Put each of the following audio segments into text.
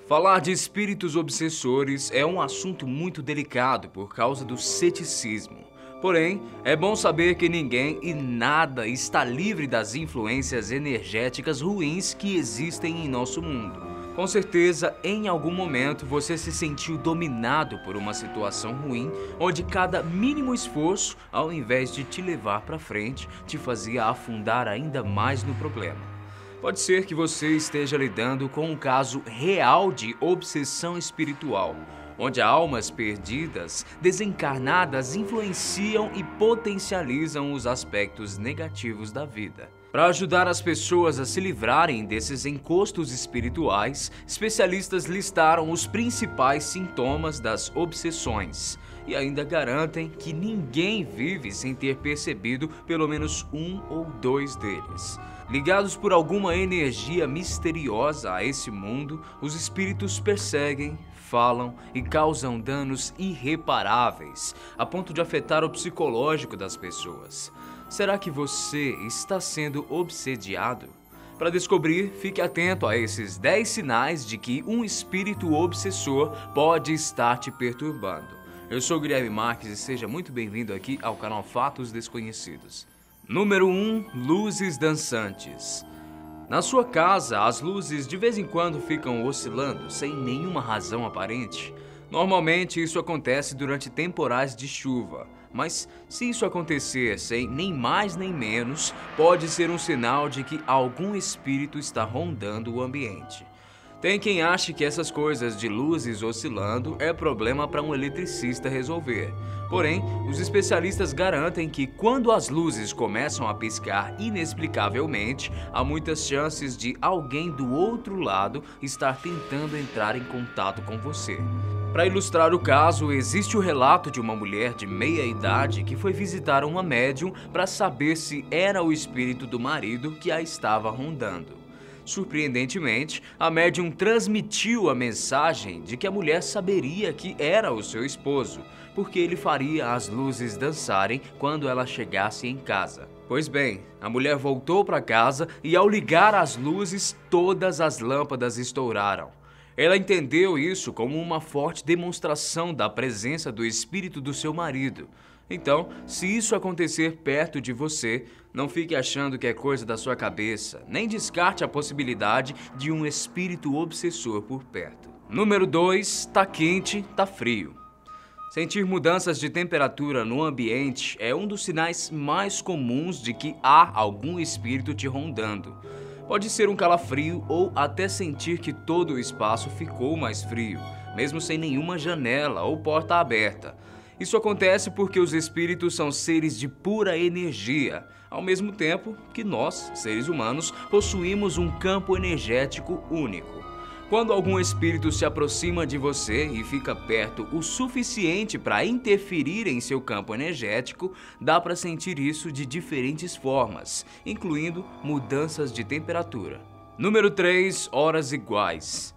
Falar de espíritos obsessores é um assunto muito delicado por causa do ceticismo. Porém, é bom saber que ninguém e nada está livre das influências energéticas ruins que existem em nosso mundo. Com certeza, em algum momento você se sentiu dominado por uma situação ruim, onde cada mínimo esforço, ao invés de te levar para frente, te fazia afundar ainda mais no problema. Pode ser que você esteja lidando com um caso real de obsessão espiritual, onde almas perdidas, desencarnadas, influenciam e potencializam os aspectos negativos da vida. Para ajudar as pessoas a se livrarem desses encostos espirituais, especialistas listaram os principais sintomas das obsessões e ainda garantem que ninguém vive sem ter percebido pelo menos um ou dois deles. Ligados por alguma energia misteriosa a esse mundo, os espíritos perseguem, falam e causam danos irreparáveis, a ponto de afetar o psicológico das pessoas. Será que você está sendo obsediado? Para descobrir, fique atento a esses 10 sinais de que um espírito obsessor pode estar te perturbando. Eu sou Guilherme Marques e seja muito bem-vindo aqui ao canal Fatos Desconhecidos. Número 1. Luzes dançantes. Na sua casa, as luzes de vez em quando ficam oscilando sem nenhuma razão aparente. Normalmente isso acontece durante temporais de chuva, mas se isso acontecer sem nem mais nem menos, pode ser um sinal de que algum espírito está rondando o ambiente. Tem quem ache que essas coisas de luzes oscilando é problema para um eletricista resolver. Porém, os especialistas garantem que quando as luzes começam a piscar inexplicavelmente, há muitas chances de alguém do outro lado estar tentando entrar em contato com você. Para ilustrar o caso, existe o relato de uma mulher de meia idade que foi visitar uma médium para saber se era o espírito do marido que a estava rondando. Surpreendentemente, a médium transmitiu a mensagem de que a mulher saberia que era o seu esposo, porque ele faria as luzes dançarem quando ela chegasse em casa. Pois bem, a mulher voltou para casa e ao ligar as luzes, todas as lâmpadas estouraram. Ela entendeu isso como uma forte demonstração da presença do espírito do seu marido. Então, se isso acontecer perto de você, não fique achando que é coisa da sua cabeça, nem descarte a possibilidade de um espírito obsessor por perto. Número 2. Tá quente, tá frio. Sentir mudanças de temperatura no ambiente é um dos sinais mais comuns de que há algum espírito te rondando. Pode ser um calafrio ou até sentir que todo o espaço ficou mais frio, mesmo sem nenhuma janela ou porta aberta. Isso acontece porque os espíritos são seres de pura energia, ao mesmo tempo que nós, seres humanos, possuímos um campo energético único. Quando algum espírito se aproxima de você e fica perto o suficiente para interferir em seu campo energético, dá para sentir isso de diferentes formas, incluindo mudanças de temperatura. Número 3. Horas iguais.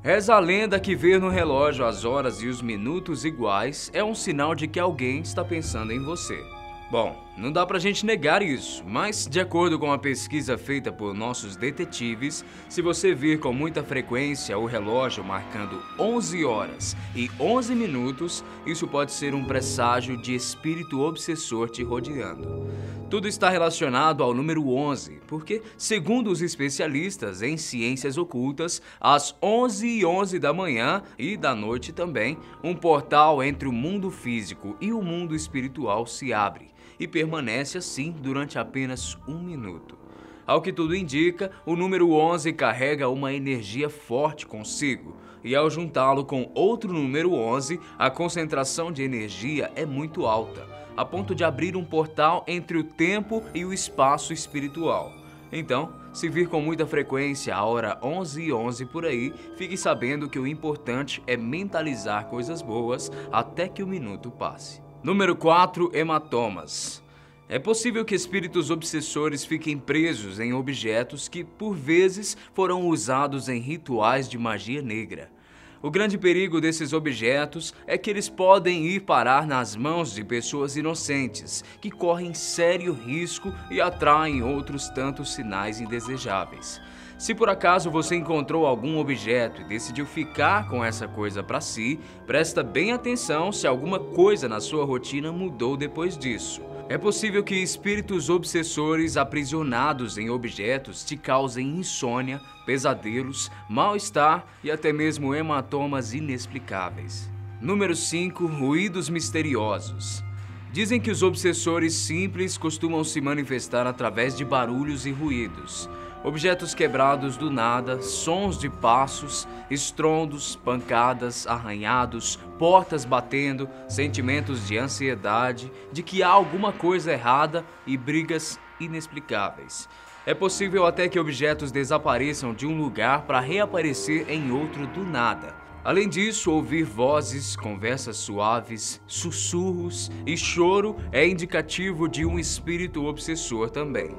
Reza a lenda que ver no relógio as horas e os minutos iguais é um sinal de que alguém está pensando em você. Bom, não dá pra gente negar isso, mas de acordo com a pesquisa feita por nossos detetives, se você vir com muita frequência o relógio marcando 11 horas e 11 minutos, isso pode ser um presságio de espírito obsessor te rodeando. Tudo está relacionado ao número 11, porque, segundo os especialistas em ciências ocultas, às 11h11 da manhã e da noite também, um portal entre o mundo físico e o mundo espiritual se abre e permanece assim durante apenas 1 minuto. Ao que tudo indica, o número 11 carrega uma energia forte consigo, e ao juntá-lo com outro número 11, a concentração de energia é muito alta, a ponto de abrir um portal entre o tempo e o espaço espiritual. Então, se vir com muita frequência a hora 11h11 por aí, fique sabendo que o importante é mentalizar coisas boas até que o minuto passe. Número 4. Hematomas. É possível que espíritos obsessores fiquem presos em objetos que, por vezes, foram usados em rituais de magia negra. O grande perigo desses objetos é que eles podem ir parar nas mãos de pessoas inocentes, que correm sério risco e atraem outros tantos sinais indesejáveis. Se por acaso você encontrou algum objeto e decidiu ficar com essa coisa para si, presta bem atenção se alguma coisa na sua rotina mudou depois disso. É possível que espíritos obsessores aprisionados em objetos te causem insônia, pesadelos, mal-estar e até mesmo hematomas inexplicáveis. Número 5. Ruídos misteriosos. Dizem que os obsessores simples costumam se manifestar através de barulhos e ruídos. Objetos quebrados do nada, sons de passos, estrondos, pancadas, arranhados, portas batendo, sentimentos de ansiedade, de que há alguma coisa errada e brigas inexplicáveis. É possível até que objetos desapareçam de um lugar para reaparecer em outro do nada. Além disso, ouvir vozes, conversas suaves, sussurros e choro é indicativo de um espírito obsessor também.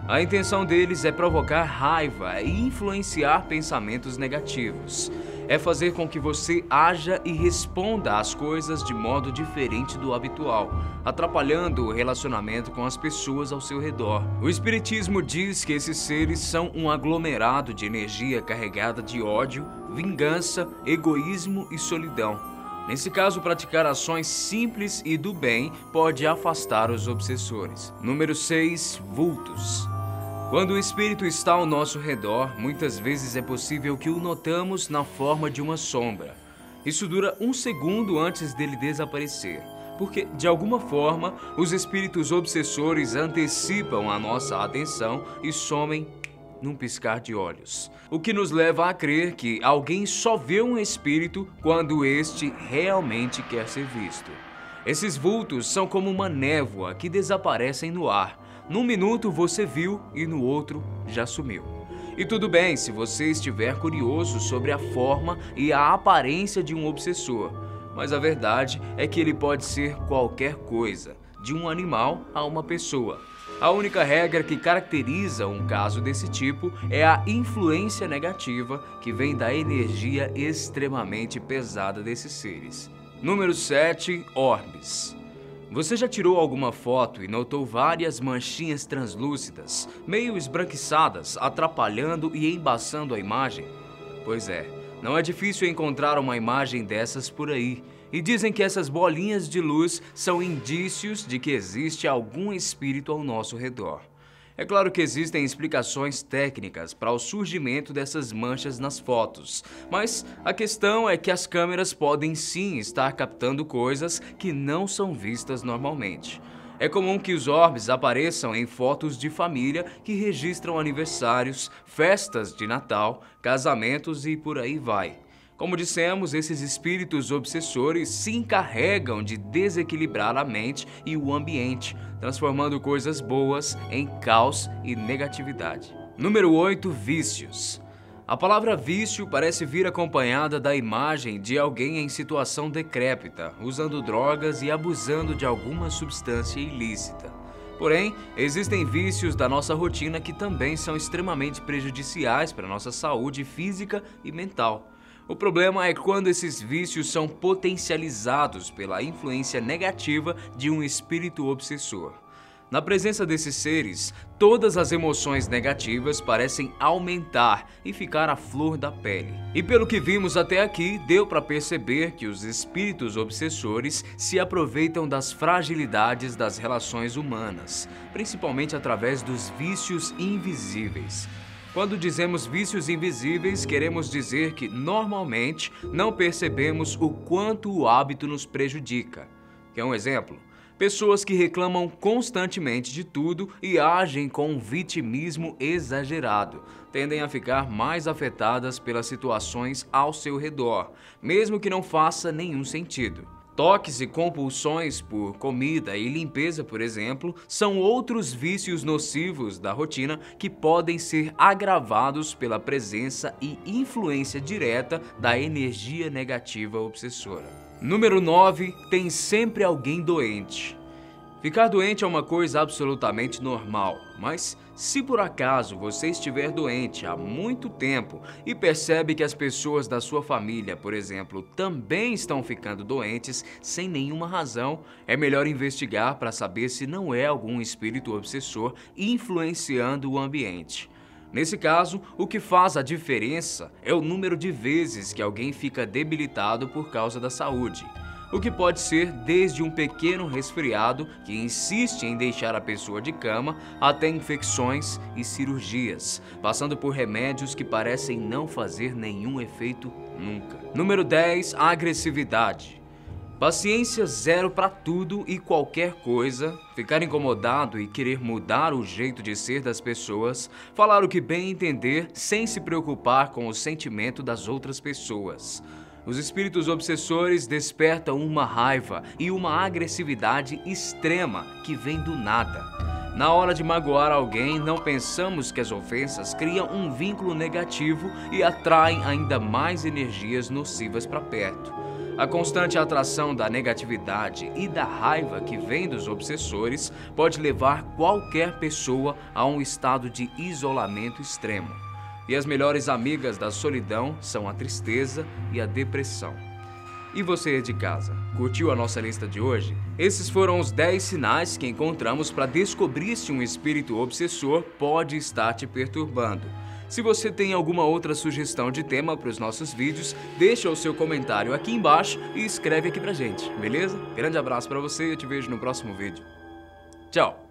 A intenção deles é provocar raiva e influenciar pensamentos negativos. É fazer com que você haja e responda às coisas de modo diferente do habitual, atrapalhando o relacionamento com as pessoas ao seu redor. O Espiritismo diz que esses seres são um aglomerado de energia carregada de ódio, vingança, egoísmo e solidão. Nesse caso, praticar ações simples e do bem pode afastar os obsessores. Número 6. Vultos. Quando o espírito está ao nosso redor, muitas vezes é possível que o notamos na forma de uma sombra. Isso dura um segundo antes dele desaparecer, porque, de alguma forma, os espíritos obsessores antecipam a nossa atenção e somem num piscar de olhos. O que nos leva a crer que alguém só vê um espírito quando este realmente quer ser visto. Esses vultos são como uma névoa que desaparecem no ar. Num minuto você viu e no outro já sumiu. E tudo bem se você estiver curioso sobre a forma e a aparência de um obsessor, mas a verdade é que ele pode ser qualquer coisa, de um animal a uma pessoa. A única regra que caracteriza um caso desse tipo é a influência negativa que vem da energia extremamente pesada desses seres. Número 7. Orbes. Você já tirou alguma foto e notou várias manchinhas translúcidas, meio esbranquiçadas, atrapalhando e embaçando a imagem? Pois é, não é difícil encontrar uma imagem dessas por aí. E dizem que essas bolinhas de luz são indícios de que existe algum espírito ao nosso redor. É claro que existem explicações técnicas para o surgimento dessas manchas nas fotos, mas a questão é que as câmeras podem sim estar captando coisas que não são vistas normalmente. É comum que os orbes apareçam em fotos de família que registram aniversários, festas de Natal, casamentos e por aí vai. Como dissemos, esses espíritos obsessores se encarregam de desequilibrar a mente e o ambiente, transformando coisas boas em caos e negatividade. Número 8. Vícios. A palavra vício parece vir acompanhada da imagem de alguém em situação decrépita, usando drogas e abusando de alguma substância ilícita. Porém, existem vícios da nossa rotina que também são extremamente prejudiciais para a nossa saúde física e mental. O problema é quando esses vícios são potencializados pela influência negativa de um espírito obsessor. Na presença desses seres, todas as emoções negativas parecem aumentar e ficar à flor da pele. E pelo que vimos até aqui, deu para perceber que os espíritos obsessores se aproveitam das fragilidades das relações humanas, principalmente através dos vícios invisíveis. Quando dizemos vícios invisíveis, queremos dizer que, normalmente, não percebemos o quanto o hábito nos prejudica. Quer um exemplo? Pessoas que reclamam constantemente de tudo e agem com um vitimismo exagerado tendem a ficar mais afetadas pelas situações ao seu redor, mesmo que não faça nenhum sentido. Toques e compulsões por comida e limpeza, por exemplo, são outros vícios nocivos da rotina que podem ser agravados pela presença e influência direta da energia negativa obsessora. Número 9. Tem sempre alguém doente. Ficar doente é uma coisa absolutamente normal, mas se por acaso você estiver doente há muito tempo e percebe que as pessoas da sua família, por exemplo, também estão ficando doentes sem nenhuma razão, é melhor investigar para saber se não é algum espírito obsessor influenciando o ambiente. Nesse caso, o que faz a diferença é o número de vezes que alguém fica debilitado por causa da saúde. O que pode ser desde um pequeno resfriado que insiste em deixar a pessoa de cama até infecções e cirurgias, passando por remédios que parecem não fazer nenhum efeito nunca. Número 10, a agressividade. Paciência zero para tudo e qualquer coisa, ficar incomodado e querer mudar o jeito de ser das pessoas, falar o que bem entender sem se preocupar com o sentimento das outras pessoas. Os espíritos obsessores despertam uma raiva e uma agressividade extrema que vem do nada. Na hora de magoar alguém, não pensamos que as ofensas criam um vínculo negativo e atraem ainda mais energias nocivas para perto. A constante atração da negatividade e da raiva que vem dos obsessores pode levar qualquer pessoa a um estado de isolamento extremo. E as melhores amigas da solidão são a tristeza e a depressão. E você de casa, curtiu a nossa lista de hoje? Esses foram os 10 sinais que encontramos para descobrir se um espírito obsessor pode estar te perturbando. Se você tem alguma outra sugestão de tema para os nossos vídeos, deixa o seu comentário aqui embaixo e escreve aqui pra gente, beleza? Grande abraço para você e eu te vejo no próximo vídeo. Tchau!